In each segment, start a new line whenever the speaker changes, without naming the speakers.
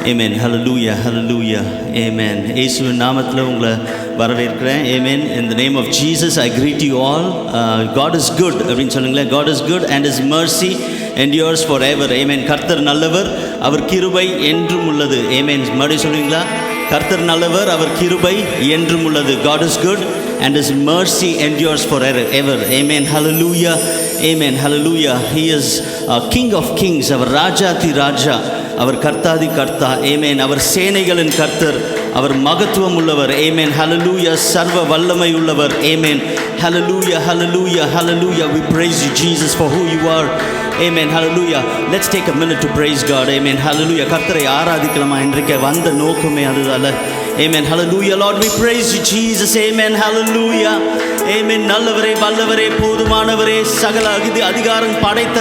Amen. Hallelujah. Hallelujah. Amen. இயேசுவின் நாமத்தில் உங்களை வரவேற்கிறேன். Amen. In the name of Jesus, I greet you all. God is good. அப்படின்னு சொல்லுங்களேன். God is good and His mercy endures forever. Amen. கர்த்தர் நல்லவர், அவர் கிருபை என்றும் உள்ளது. Amen. மறுபடியும் சொல்லுவீங்களா? கர்த்தர் நல்லவர், அவர் கிருபை என்றும் உள்ளது. God is good and His mercy endures forever. Amen. Hallelujah. Amen. Hallelujah. He is King of Kings. அவர் ராஜாதி ராஜா, அவர் கர்த்தாதி கர்த்தா. Amen. அவர் சேனைகளின் கர்த்தர், அவர் மகத்துவம் உள்ளவர். Amen. Hallelujah. சர்வ வல்லமை உள்ளவர். Amen. Hallelujah. Hallelujah. Hallelujah. We praise you, Jesus, for who you are. Amen. Hallelujah. Let's take a minute to praise God. Amen. Hallelujah. கர்த்தரை ஆராதிக்கலாமா? இன்றைக்கு வந்த நோக்கமே அதுதால. Amen. Hallelujah. Lord, we praise you, Jesus. Amen. Hallelujah. Amen. நல்லவரே, வல்லவரே, போதுமானவரே, சகல அதிகாரம் படைத்த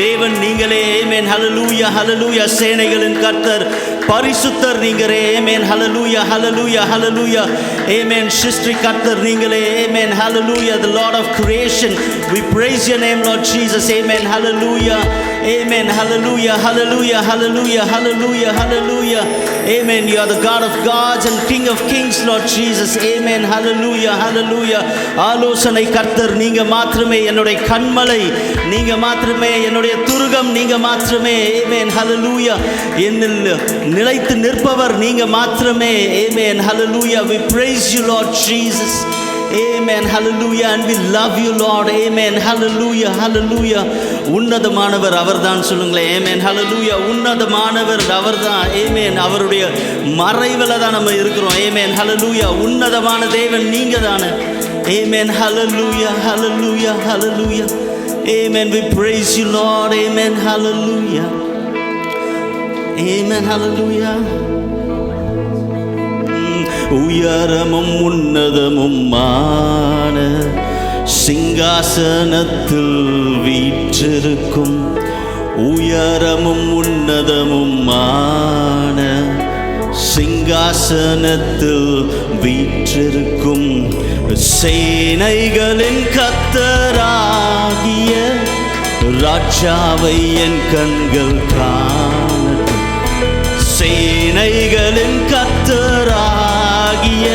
தேவன் நீங்களே. Amen. Hallelujah. Hallelujah. சேனைகளின் கர்த்தர், பரிசுத்தர் நீங்களே. Amen. Hallelujah. Hallelujah. Hallelujah. Amen. சிருஷ்டி கர்த்தர் நீங்களே. Amen. Hallelujah. The Lord of creation. We praise your name, Lord Jesus. Amen. Hallelujah. Amen. Hallelujah. Hallelujah. Hallelujah. Hallelujah. Hallelujah. Amen. You are the God of gods and King of kings, Lord Jesus. Amen. Hallelujah. Hallelujah. ஆலோசனை கர்த்தர் நீங்க மாத்திரமே, என்னுடைய கண்மலை நீங்க மாத்திரமே, என்னுடைய துருகம் நீங்க மாத்திரமே. Amen. Hallelujah. என்னில் நிலைத்து நிற்பவர் நீங்க மாத்திரமே. Amen. Hallelujah. We praise you, Lord Jesus. Amen. Hallelujah. And we love you, Lord. Amen. Hallelujah. Hallelujah. உன்னதமானவர் அவர்தான் சொல்லுங்களேன். Amen. Hallelujah. உன்னதமானவர் அவர்தான். Amen. அவருடைய மறைவில் தான் நம்ம இருக்கிறோம். Amen. Hallelujah. உன்னதமான தேவன் நீங்க தானே. Amen. Hallelujah. Hallelujah. Hallelujah. Amen. We praise you, Lord. Amen. Hallelujah. Amen. Hallelujah. உயரமும் உன்னதமுமான சிங்காசனத்தில் வீற்றிருக்கும், உயரமும் உன்னதமுமான சிங்காசனத்தில் வீற்றிருக்கும் சேனைகளின் கர்த்தராகிய ராஜாவை என் கண்கள் காணட்டும். சேனைகளின் கர்த்தராகிய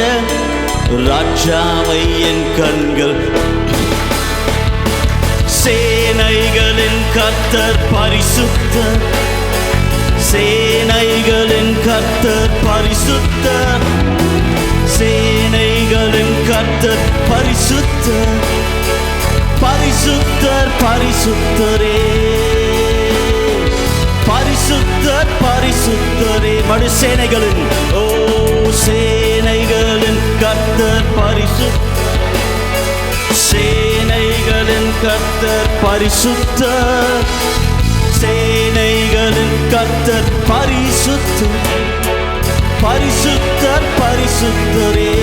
ராஜாவை என் கண்கள், சேனைகளின் கர்த்தர் பரிசுத்தர், சேனைகளின் கர்த்தர் பரிசுத்தர், சேனைகளின் கர்த்தர் பரிசுத்தர், பரிசுத்தர் பரிசுத்தரே, பரிசுத்தர் பரிசுத்தரே. மறு சேனைகளின், ஓ சேனைகளின் கர்த்தர் பரிசுத்தர், சேனைகளின் கர்த்தர் பரிசுத்தர், சேனைகளின் கர்த்தர் பரிசுத்தர், பரிசுத்தர் பரிசுத்தரே,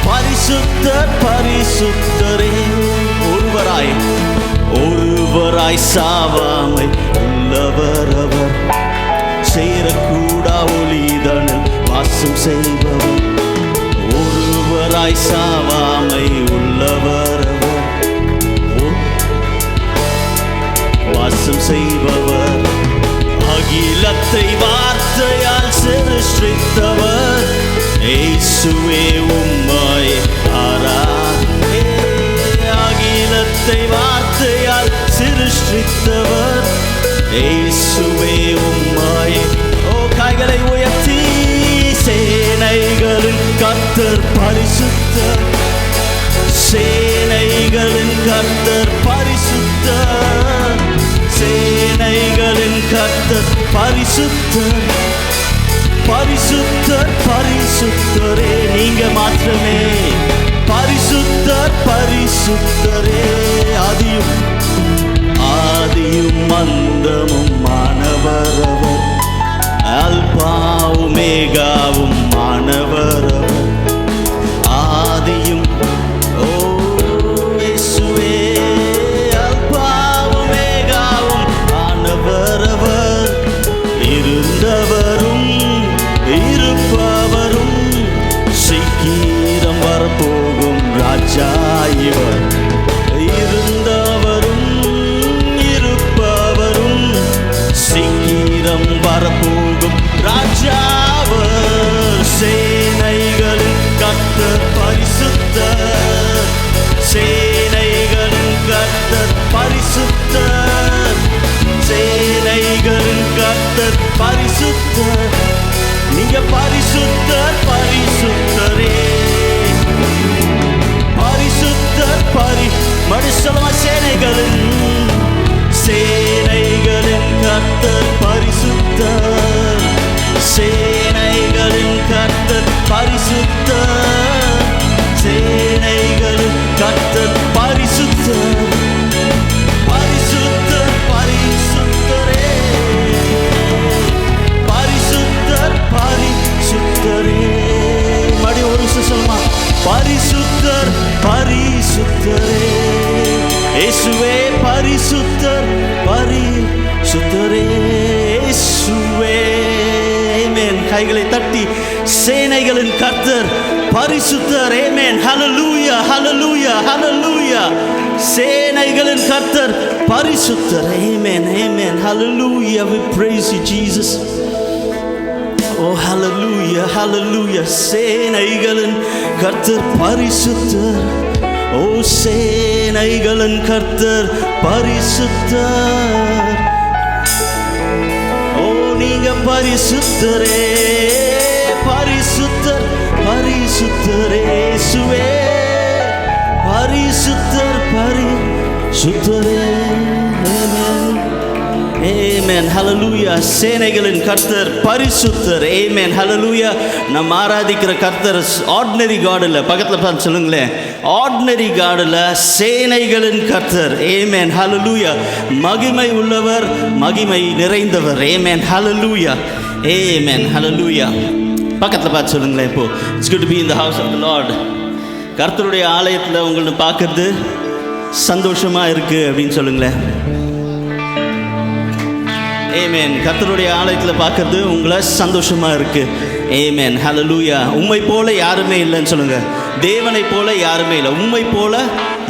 பரிசுத்தர் பரிசுத்தரே. ஒருவராய் ஒருவராய் சாவாமை உள்ளவர் அவர், சேரக்கூடா ஒளிதனில் வாசம் செய்பவர். ஒருவராய் சாவாமை உள்ளவர் அவர், வாசம் செய்பவர். அகிலத்தை வார்த்தையால் சிருஷ்டித்தவர், இயேசுவே உம்மை ஆராதே. அகிலத்தை வார்த்தையால் சிருஷ்டித்தவர், இயேசுவே உம்மை. ஓ கைகளை உயர்த்தி, சேனைகளின் கர்த்தர் பரிசுத்தர், சேனைகளின் கர்த்தர் பரிசுத்தர், சேனைகளின் கர்த்தர் பரிசுத்தர், பரிசுத்தர் பரிசுத்தரே. நீங்க மாத்திரமே பரிசுத்தர் பரிசுத்தரே. ஆதியும் ஆதியும் அந்தமும் மாணவர் அவர், அல்பாவும் மேகாவும் மாணவர் அவர். ஆதியும் ஓ இயேசுவே, அல்பாவும் மேகாவும் மாணவர் அவர். இருந்தவரும் இருப்பவரும் சீக்கிரம் வரப்போகும் ராஜா இவர். இருந்தவரும் இருப்பவரும் உலகம் வரப்போகும் ராஜாவர். சேனைகளின் கர்த்தர் பரிசுத்தர், சேனைகளின் கர்த்தர் பரிசுத்தர், சேனைகளின் கர்த்தர் பரிசுத்தர். நீங்க பரிசுத்தர், பரிசுத்தரே, பரிசுத்தர் மனுஷமா. சேனைகளின் கர்த்தர் பரிசுத்தர், சேனைகளின் கர்த்தர் பரிசுத்தர், சேனைகளின் கர்த்தர் பரிசுத்தர், பரிசுத்தர் பரிசுத்தரே, பரிசுத்தர் பரிசுத்தரே. மறுபடி ஒரு நிமிஷம் சொல்லுமா, பரிசுத்தர் பரிசுத்தரே, இயேசுவே பரிசுத்தர் பரிசுத்தரே, இயேசுவே. ஆமென். கைகளை தட்டி சேனைகளின் கர்த்தர் பரிசுத்தர். ஆமென். ஹல்லேலூயா, ஹல்லேலூயா, ஹல்லேலூயா. சேனைகளின் கர்த்தர் பரிசுத்தர். ஆமென், ஆமென். ஹல்லேலூயா. We praise you Jesus. Oh hallelujah, hallelujah. சேனைகளின் கர்த்தர் பரிசுத்தர். ஓ சேனைகளின் கர்த்தர் பரிசுத்தர். ஓ நீங்க பரிசுத்தரே, பரிசுத்தர் பரிசுத்தரே, இயேசுவே பரிசுத்தர் பரிசுத்தரே. Amen, hallelujah. சேனைகளின் கர்த்தர் பரிசுத்தர். Amen, hallelujah. நம்ம ஆராதிக்கிற கர்த்தர் ஆர்டினரி காட் இல்ல. பக்கத்துல பார்த்து சொல்லுங்களேன், ஆர்டினரி காட் இல்ல, சேனைகளின் கர்த்தர். Amen, hallelujah. மகிமை உள்ளவர், மகிமை நிறைந்தவர். Amen, hallelujah. Amen, hallelujah. பக்கத்துல பார்த்து சொல்லுங்களேன், இப்போ it's good to be in the house of the Lord. கர்த்தருடைய ஆலயத்தில் உங்களை பார்க்கறது சந்தோஷமா இருக்கு அப்படின்னு சொல்லுங்களேன். ஆமென். கர்த்தருடைய ஆலயத்தில் பார்க்கறது உங்களை சந்தோஷமா இருக்கு. ஆமென், ஹல்லேலூயா. உம்மை போல யாருமே இல்லைன்னு சொல்லுங்க. தேவனை போல யாருமே இல்லை, உம்மை போல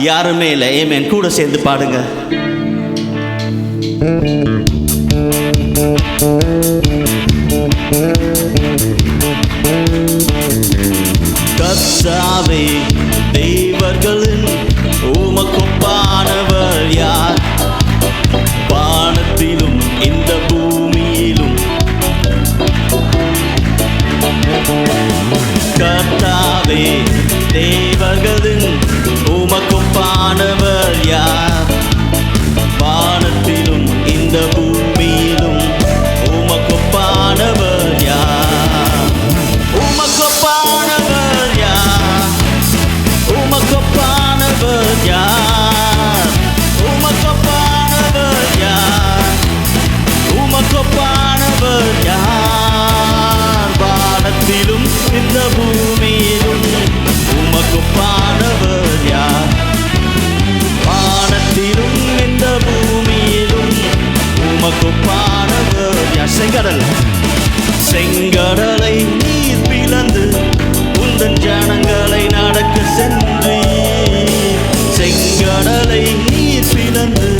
யாருமே இல்லை. ஆமென். கூட சேர்ந்து பாடுங்க. கர்த்தாவே தேவர்களின் உமக்கொப்பானவர் யார்? வானத்திலும் இந்த பூமியிலும். கர்த்தாவே தேவர்களின் உமக்கொப்பானவர் யார்? வானத்திலும் இந்த பூமியிலும் உமக்கொப்பானவர் யார்? உமக்கொப்பானவர் யார்? உமக்கொப்பானவர் யார்? உமக்கொப்பானவர் யார்? உமக்கொப்பானவர் யார்? வானத்திலும் இந்த பூமியிலும் உமக்கொப்பானவர் யார்? வானத்திலும் இந்த பூமியிலும் உமக்கொப்பானவர் யார்? செங்கடலை நீர் பிளந்து உந்தன் ஜனங்களை நடக்க சென்றீர். செங்கடலை நீர் பிளந்து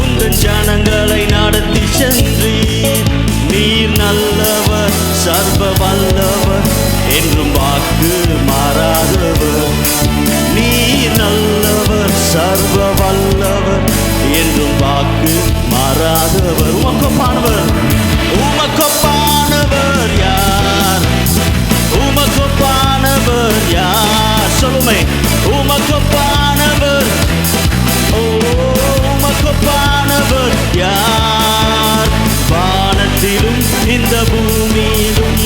உந்தன் ஜனங்களை நடத்தி சென்றீர். நீர் நல்லவர், சர்வ வல்லவர், என்றும் வாக்கு மாறாதவர். நீர் நல்லவர், சர்வ வல்லவர், என்றும் வாக்கு மாறாதவர். உமக்கொப்பானவர், உமக்கொப்பானவர் யார்? உமக்கொப்பானவர் யார்? சொல்லுமே, உமக்கொப்பானவர். ஓ உமக்கொப்பானவர் யார்? வானத்திலும் இந்த பூமியிலும்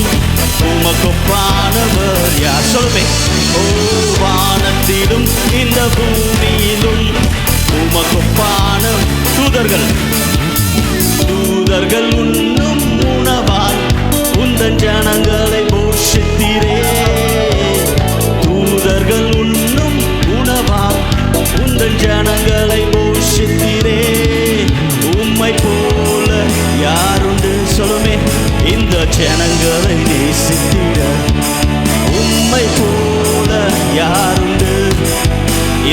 உமக்கொப்பானவர் யார்? சொல்லுமே, ஓ வானத்திலும் இந்த பூமியிலும் உமக்கொப்பான. தூதர்கள் உண்ணும் உணவால் உந்தன் ஜனங்களை போஷித்தீரே. தூதர்கள் உண்ணும் உணவால் உந்தன் ஜனங்களை போஷித்தீரே. உம்மை போல யாருண்டு? சொல்லுமே, இந்த ஜனங்களை நேசித்திட. உம்மை போல யாருண்டு?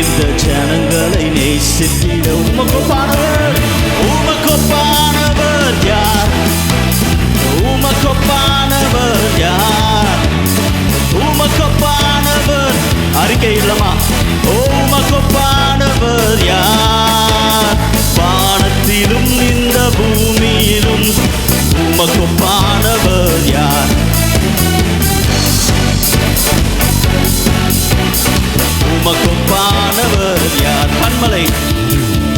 இந்த ஜனங்களை நேசித்திட. உமக்கொப்பானவர், உமக்கொப்பானவர் யார்? அறிக்கையிடலாமா? உமக்கொப்பானவர் யார்? வானத்திலும் இந்த பூமியிலும் உமக்கொப்பானவர் யார்? உமக்கொப்பானவர் யார்?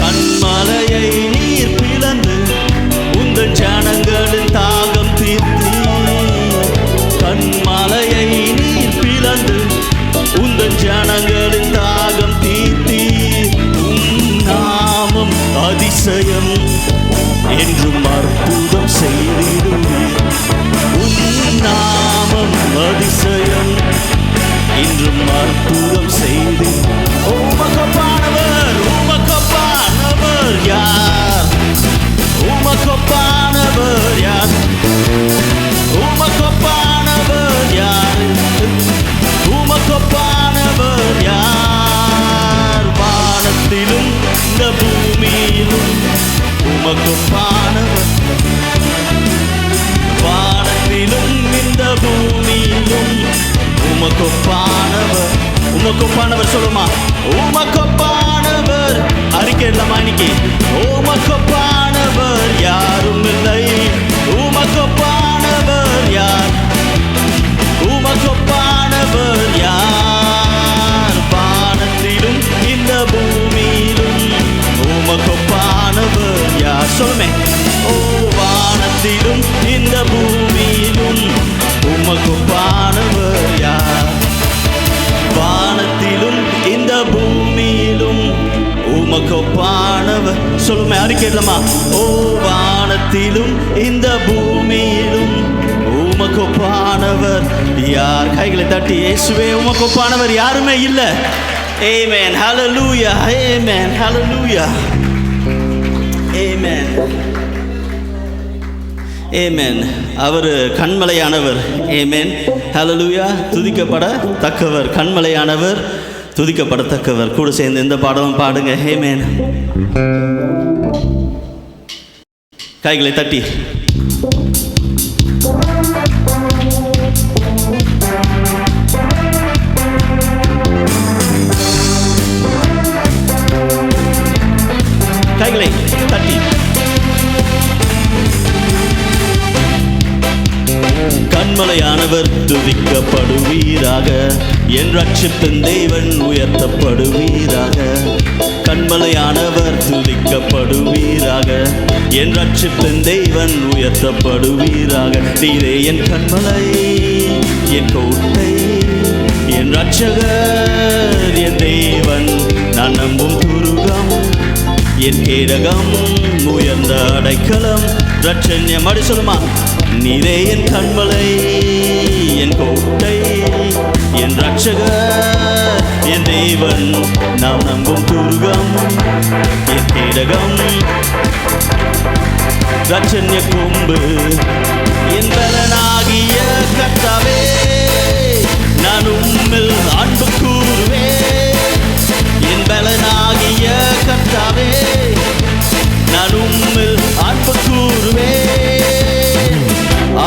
கண்மலையை நீர் பிளந்து உந்தன் ஜனங்களின் தாகம் தீர்த்தீர். கண்மலையை நீர் பிளந்து உந்தன் ஜனங்களின் தாகம் தீர்த்தீர். நாமம் அதிசயம் என்றும் அற்புதம் செய்திடுவீர். நாமம் அதிசயம் என்றும் அற்புதம் செய்து. உமக்கொப்பானவர் யார்? உமக்கொப்பானவர் யார்? உமக்கொப்பானவர் யார்? உமக்கொப்பானவர் யார்? வானத்திலும் இந்த பூமியிலும் உமக்கொப்பானவர். வானத்திலும் இந்த பூமியிலும் உமக்கொப்பானவர். உமக்கொப்பானவர் சொல்லுமா? உமக்கொப்பானவர் அறிக்கையிடலாமா இன்னைக்கு? உமக்கொப்பானவர் யாரும் இல்லை. உமக்கொப்பானவர் யார்? உமக்கொப்பானவர் யார்? வானத்திலும் இந்த பூமியிலும் உமக்கொப்பானவர் யார்? சொல்லுமே. ஓ, வானத்திலும் இந்த பூமியிலும் உமக்கொப்பானவர் யார்? வானத்திலும் இந்த பூமியிலும் உமக்கொப்பானவர். சொல்லுமே, அறிக்கையிடலாமா? ஓ, வானத்திலும் இந்த பூமியிலும் உமக்கொப்பானவர் யார்? கைகளை தட்டி இயேசுவே உமக்கொப்பானவர் யாருமே இல்லை. ஆமென். ஹல்லேலூயா. ஆமென். ஹல்லேலூயா. ஆமென். ஆமென். அவர் கண்மலையானவர். ஆமென். ஹல்லேலூயா. துதிக்கப்படத்தக்கவர், கண்மலையானவர், துதிக்கப்படத்தக்கவர். கூட சேர்ந்து இந்த பாடலும் பாடுங்க. ஆமென். கைகளை தட்டி கைகளை தட்டி கண்மலையானவர் துதிக்கப்படுவீராக, என் ரட்சிப்பின் தேவன் உயர்த்தப்படுவீராக. கண்மலையானவர் துதிக்கப்படுவீராக, என் ரட்சிப்பின் தேவன் உயர்த்தப்படுவீராக. நீரே என் கண்மலை, என் கோட்டை, என் ரட்சகர், என் தேவன், நான் நம்பும் துருகம், என் கேடகம், உயர்ந்த அடைக்கலம், ரட்சண்யம். அடி சொல்லுமா? நீரே என் கண்மலை, என் கோட்டை, என் ரட்சகர், என் தேவன், நாம் நம்பும் துருகம், என் கேடகம், ரட்சண்ய கொம்பு, என் பலனாகிய கர்த்தாவே, நான் உம்மில் அன்பு கூறுவேன். என் பலனாகிய கர்த்தாவே, நான் உம்மில் அன்பு கூறுவேன்.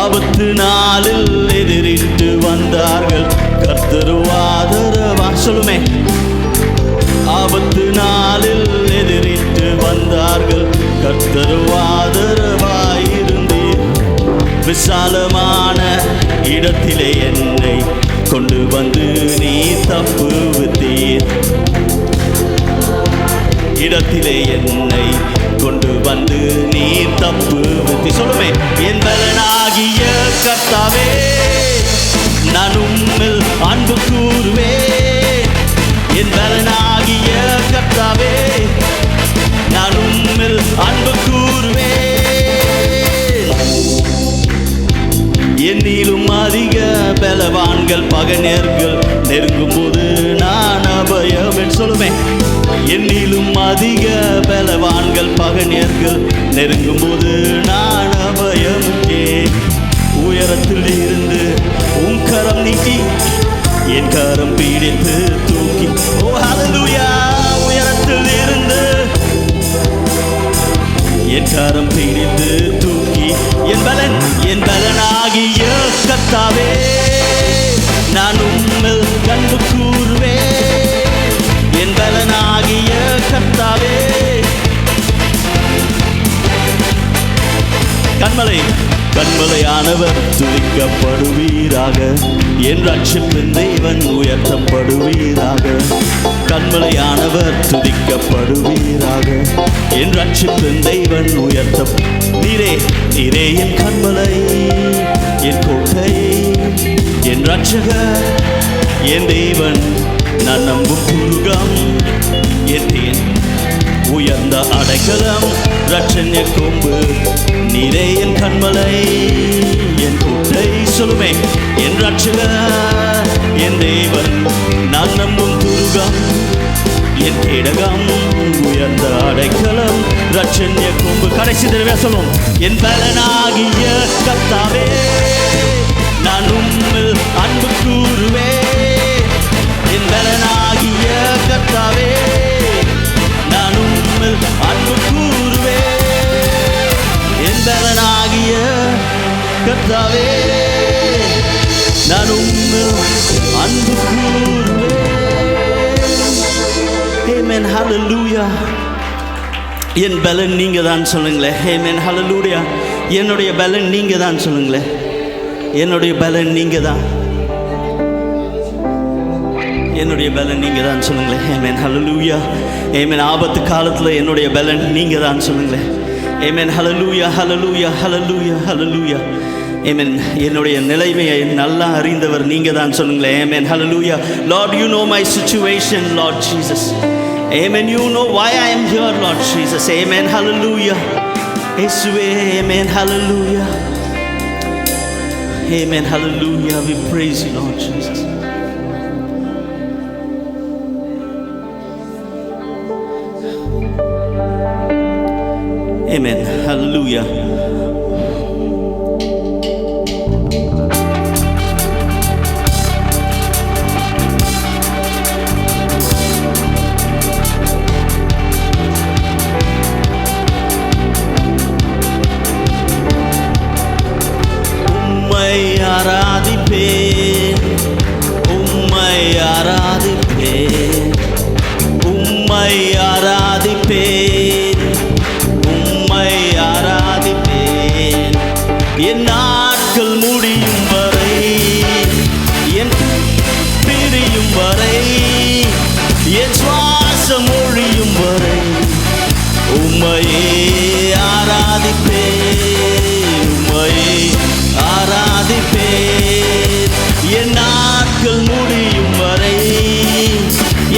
ஆபத்து நாளில் எதிரிட்டு வந்தார்கள், கர்த்தருவாதரவா. சொல்லுமே. ஆபத்து நாளில் எதிரிட்டு வந்தார்கள், கர்த்தருவாதரவாயிருந்தீர். விசாலமான இடத்திலே என்னை கொண்டு வந்து நீ தப்புவித்தீர். இடத்திலே என்னை கொண்டு வந்து நீ தப்புவித்தீர். சொல்லுமே. என் பலனாகிய கர்த்தாவே, நான் உம்மில் அன்பு கூறுவேன். என் பலனாகிய கர்த்தாவே, நான் உம்மில் அன்பு கூறுவேன். என்னிலும் அதிக பலவான்கள் பகைஞர்கள் நெருங்கும் போது நான் அபயம். சொல்லுவேன். என்னிலும் அதிக பலவான்கள் பகைஞர்கள் நெருங்கும் போது நான் அபயமுக்கே. உயரத்தில் இருந்து உன் கரம் நீட்டி என் கரம் பீடித்து தூக்கி. ஓ ஹல்லேலூயா. உயரத்தில் இருந்து என் கரம் பீடித்து தூக்கி, என் பலனாகிய கர்த்தாவே, நான் உம்மில் அன்பு கூறுவேன். என் பலனாகிய கர்த்தாவே. கண்மலையானவர் துதிக்கப்படுவீராக, என் ரட்சிப்பின் தேவன் உயர்த்தப்படுவீராக. கண்மலையானவர் துதிக்கப்படுவீராக, என் ரட்சிப்பின் தேவன் நீரே நீரே என் கண்மலை, என் கோட்டை, என் ரட்சகர், என் தேவன், நான் நம்பும் துருகம், என் தேன் உயர்ந்த அடைக்கலம், ரட்சண்ய கொம்பு. நீரே என் கண்மலை, என் கோட்டை, சொல்லுமே, என் ரட்சகர், என் தேவன், நான் நம்பும் துருகம், என் கேடகம், உயர்ந்த அடைக்கலம், ரட்சண்ய கொம்பு. கடைசி தடவை சொல்லும், என் பலனாகிய கர்த்தாவே, நான் உம்மில் அன்பு கூறுவே. என் பலனாகிய கர்த்தாவே, நான் உம்மில் அன்பு கூறுவே. என் பலனாகிய கர்த்தாவே, நான் உம்மில் அன்பு கூறுவே. Amen, hallelujah. என் பலன் நீங்க தான் சொல்லுங்களேன். Amen, hallelujah. என்னுடைய பலன் நீங்க தான் சொல்லுங்களேன். என்னுடைய பலன் நீங்க தான், என்னுடைய பலன் நீங்க தான் சொல்லுங்களேன். Amen, hallelujah. Amen. ஆபத்து காலத்தில் என்னுடைய பலன் நீங்க தான் சொல்லுங்களேன். Amen, hallelujah, hallelujah, hallelujah, hallelujah. Amen. என்னுடைய நிலைமையை நல்லா அறிந்தவர் நீங்க தான் சொல்லுங்களேன். Amen, hallelujah. Lord, you know my situation, Lord Jesus. Amen. You know why I am here, Lord Jesus. Amen, hallelujah. Yeshuve, amen, hallelujah. Amen, hallelujah. We praise you, Lord Jesus. Amen, hallelujah. ஆராதிப்பேன், உம்மை ஆராதிப்பேன், உம்மை ஆராதிப்பேன், உம்மை ஆராதிப்பேன். என் நாட்கள் முடியும் வரை, என் பிரியும் வரை, என் சுவாசம் ஒழியும் வரை உம்மையே ஆராதிப்பேன், உம்மையே ஆராதிப்பேன். என் நாட்கள் முடியும் வரை,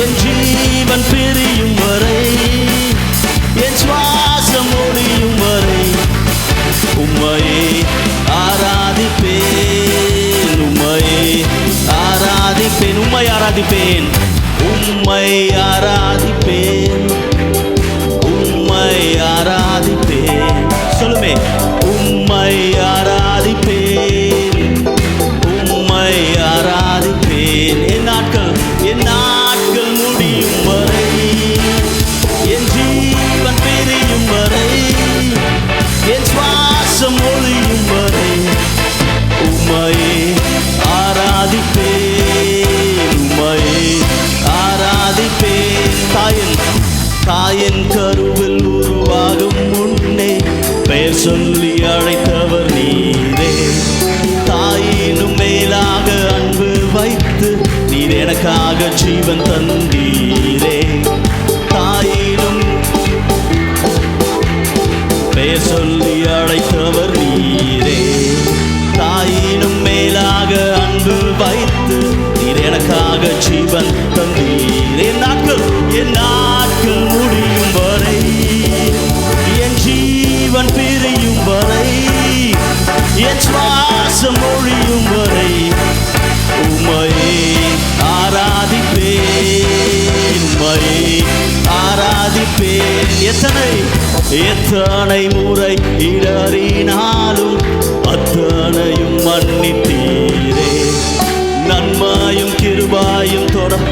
என் ஜீவன் பிரியும் வரை, என் சுவாசம் ஒழியும் வரை உம்மையே ஆராதிப்பேன், உம்மையே ஆராதிப்பேன், உம்மை ஆராதிப்பேன், உம்மை ஆராதிப்பேன், உம்மை ஆராதிப்பேன். சொல்லுமே, உம்மை ஆராதிப்பேன், உம்மை ஆராதிப்பேன். என் நாட்கள் முடியும் வரை, என் ஜீவன் பிரியும் வரை, என் சுவாசம் ஒழியும் வரை உம்மையே ஆராதிப்பேன், உம்மையே ஆராதிப்பேன். தாயின் கருவில் உருவாகும் முன்னே பெயர் சொல்லி அழைத்தவர் நீரே. தாயினும் மேலாக அன்பு வைத்து நீர் எனக்காக ஜீவன் தந்தீரே. தாயினும் பெயர் சொல்லி அழைத்தவர் நீரே. தாயினும் மேலாக அன்பு வைத்து நீர் எனக்காக ஜீவன் தந்தீரே. என் நாட்கள் முடியும் வரை, என் ஜீவன் பிரியும் வரை, என் சுவாசம் ஒழியும் வரை உம்மையே ஆராதிப்பேன், உம்மையே ஆராதிப்பேன். எத்தனை முறை இடறினாலும் அத்தனையும் மன்னித்தீரே. நன்மையும் கிருபையும் தொடர்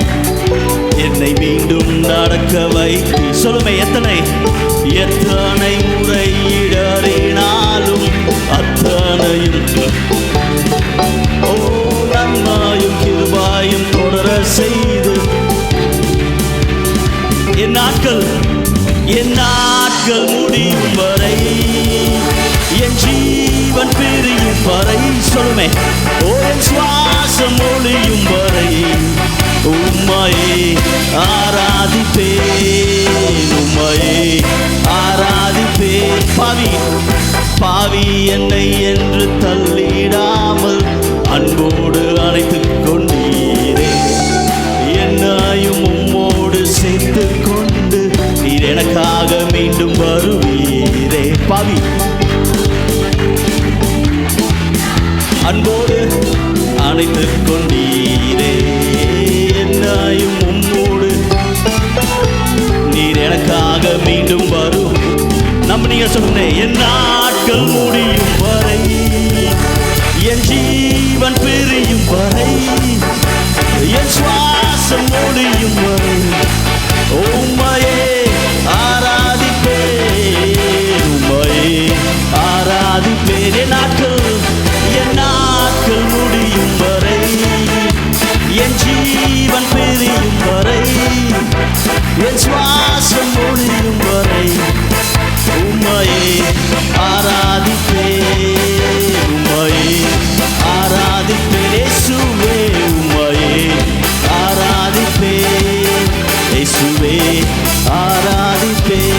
என்னை மீண்டும் நடக்க வைத்து. சொல்லுமே, எத்தனை முறை இடறினாலும் அத்தனையும் நன்மையும் கிருபையும் தொடர செய்து ஜீவன் பிரியும் வரை சொல்லுமே, ஓ என் சுவாசம் ஒளியும் வரை உம்மையே ஆராதிப்பேன், உம்மையே ஆராதிப்பேன். பாவி என்னை என்று தள்ளிடாமல் அன்போடு அழைத்துக் கொண்டீரே, என்னையும் உம்மோடு சேர்த்து கொண்டு நீர் எனக்காக மீண்டும் வருவீரே. பாவி அன்போடு அழைத்துக் கொண்டீரே, என்னையும் உம்மோடு நீர் எனக்காக மீண்டும் வரும். நம்ம நீங்க சொன்னேன், என் நாட்கள் முடியும் வரை, என் ஜீவன் பிரியும் வரை, என் சுவாசம் முடியும் வரை உம்மையே ஆராதிப்பேன், உம்மையே ஆராதிப்பேன். என் நாட்கள் முடியும் வரை, என் ஜீவன் பிரியும் வரை, என் சுவாசம் முடியும் வரை உம்மையே ஆராதிப்பேன், உம்மையே ஆராதிப்பேன். இயேசுவே உம்மையே ஆராதிப்பேன், இயேசுவே ஆராதிப்பேன்.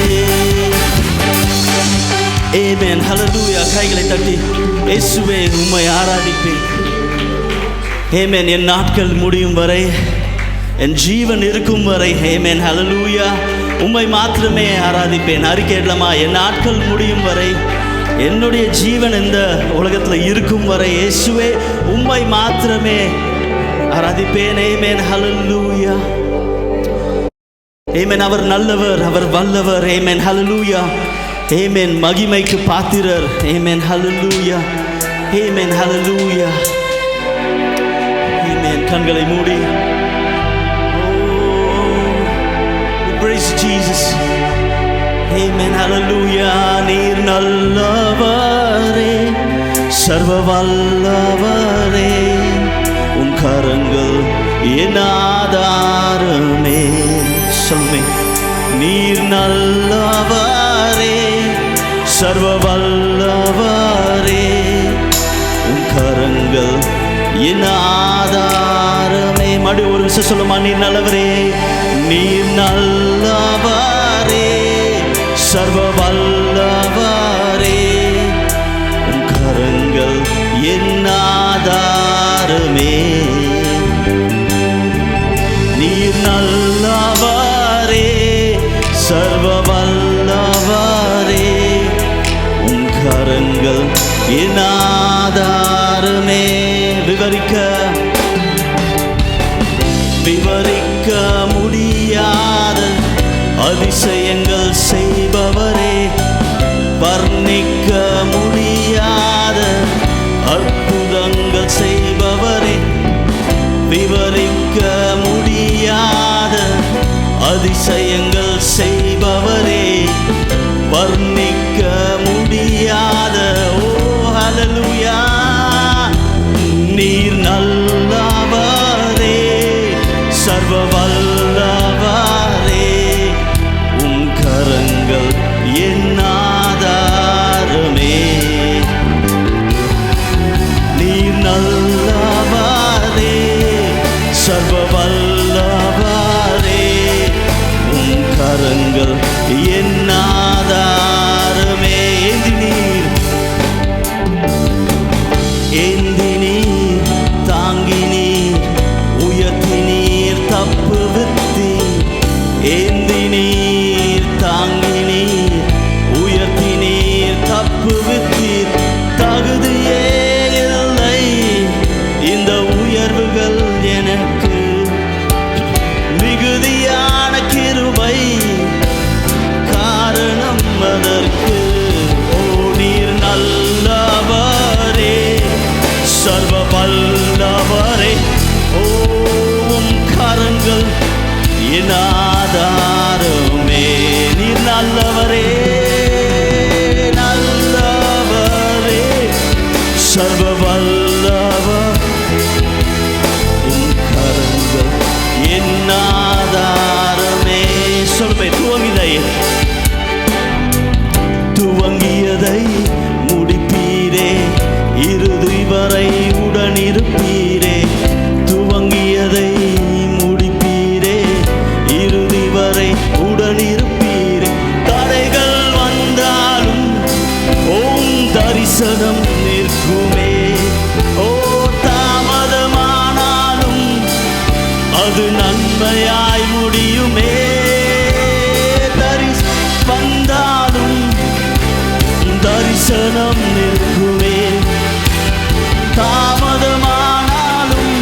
ஆமென், ஹல்லேலூயா. கைகளை தட்டி இயேசுவே உம்மை ஆராதிப்பேன். ஆமென். என் நாட்கள் முடியும் வரை, என் ஜீவன் இருக்கும் வரை, ஆமென், ஹல்லேலூயா, உம்மை மாத்திரமே ஆராதிப்பேன். அறிக்கையிடலாமா? என் நாட்கள் முடியும் வரை, என்னுடைய ஜீவன் இந்த உலகத்தில் இருக்கும் வரை இயேசுவே உம்மை மாத்திரமே ஆராதிப்பேன். ஆமென், ஹல்லேலூயா. ஆமென். அவர் நல்லவர், அவர் வல்லவர். ஆமென், ஹல்லேலூயா. ஆமென். மகிமைக்கு பாத்திரர். ஆமென், ஹல்லேலூயா. ஆமென், ஹல்லேலூயா. ஆமென். கண்களை மூடி praise Jesus. Amen, hallelujah. நீர் நல்லவரே, சர்வ வல்லவரே, உம் கரங்கள் என் ஆதாரமே. சொல்லுமே, நீர் நல்லவரே, சர்வ வல்லவரே, உம் கரங்கள் என் ஆதாரமே. மறுபடி ஒரு விஷயம் சொல்லுமா, நீர் நல்லவரே, நீர் நல்லவரே, சர்வ வல்லவரே, உம் கரங்கள் என் ஆதாரமே. நீர் நல்லவரே, சர்வ வல்லவரே, உம் கரங்கள் என் ஆதாரமே. விவரிக்க முடியாத அதிசயங்கள் செய்பவரே, வர்ணிக்க முடியாத அற்புதங்கள் செய்பவரே, விவரிக்க முடியாத அதிசயங்கள் செய்பவரே, வர்ணிக்க முடியாத, ஓ ஹல்லேலூயா. நீர் நல்லவரே, சர்வ வல்லவரே, உம் கரங்கள் என் ஆதாரமே. நீர் நல்லவரே, சர்வ வல்லவரே, உம் கரங்கள் என் ஆதாரமே. ஏந்தி நீர் தாங்கி நீர் உயர்த்தி நீர் தப்புவித்தி, ஏந்தி நீர் தாங்கி நீர் உயர்த்தி நீர் தப்புவித்தீர். தகுதியே இல்லை இந்த உயர்வுகள் எனக்கு, மிகுதியான கிருபை காரணம் அதற்கு. ஓ நீர் நல்லவரே, சர்வ வல்லவரே, ஓம் கரங்கள் என் ஆதாரமே. நீர் நல்லவரே, நல்லவரே, சர்வ வல்லவர், உம் கரங்கள் என் ஆதாரமே. சொல்லுமே, துவங்கியதை முடிப்பீரே, நிற்குமே. ஓ தாமதமானாலும் அது நன்மையாய் முடியுமே. வந்தாலும் தரிசனம் நிற்குமே. தாமதமானாலும்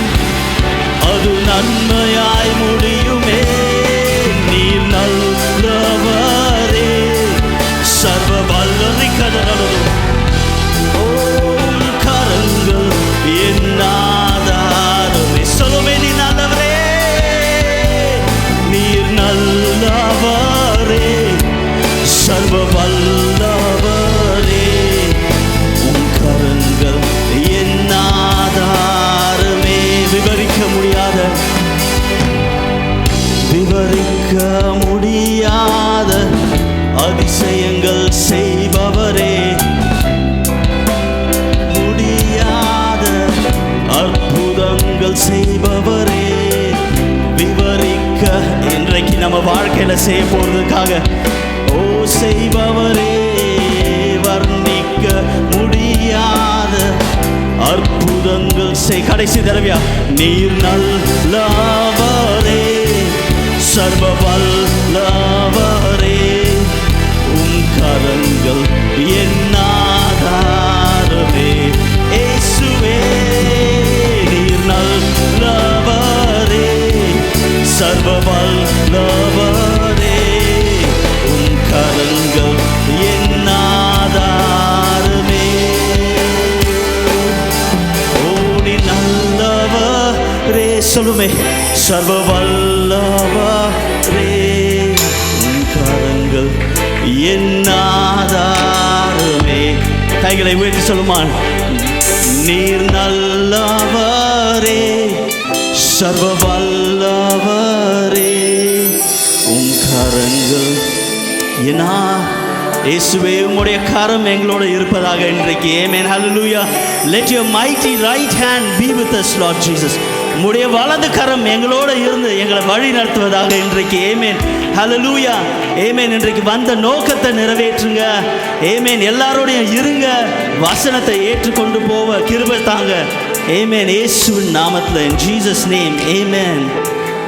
அது நன்மையாய் முடியுமே. நீர் நல்லவரே, சர்வ வல்லமை கடலும் கரங்கள் என்னாதாரமே. சொல்லுமே, நீ நல்லவரே, நீர் நல்லவரே, சர்வ வல்லவரே, உம் கரங்கள் என்னாதாரமே. விவரிக்க முடியாத அதிசயங்கள் செய்பவரே, முடியாத அற்புதங்கள் செய்பவரே, விவரிக்க இன்றைக்கு நம்ம வாழ்க்கையில செய்ய போறதுக்காக ஓ செய்பவரே, வர்ணிக்க முடியாத அற்புதங்கள் செய். கடைசி தடவையா, நீர் நல்லவரே, சர்வ வல்லவரே, உம் கரங்கள் என்னாதாரமே. இயேசுவே, நீர் நல்லவரே, சர்வ வல்லவரே, உம் கரங்கள் என்னாதாரமே. ஓ நீ நல்லவரே, சொல்லுமே, சர்வ வல்லவரே, உம் கரங்கள் என்னாதாரமே. கைகளை உயர்த்தி சொல்லுமா, நீர் நல்லவரே, சர்வ வல்லவரே, உம் கரங்கள் என்னா. இயேசுவே, உம்முடைய கரம் எங்களோட இருப்பதாக இன்றைக்கு. ஆமென். ஹல்லேலூயா. Let your mighty right hand be with us, Lord Jesus. உம்முடைய வலது கரம் எங்களோட இருந்து எங்களை வழி நடத்துவதாக இன்றைக்கு. ஆமென். ஹல்லேலூயா. ஆமென். இன்றைக்கு வந்த நோக்கத்தை நிறைவேற்றுங்க. ஆமென். எல்லாரோடையும் இருங்க, வசனத்தை ஏற்றுக்கொண்டு போவ கிருபை தாங்க. ஆமென். இயேசுவின் நாமத்தில், in Jesus name, amen.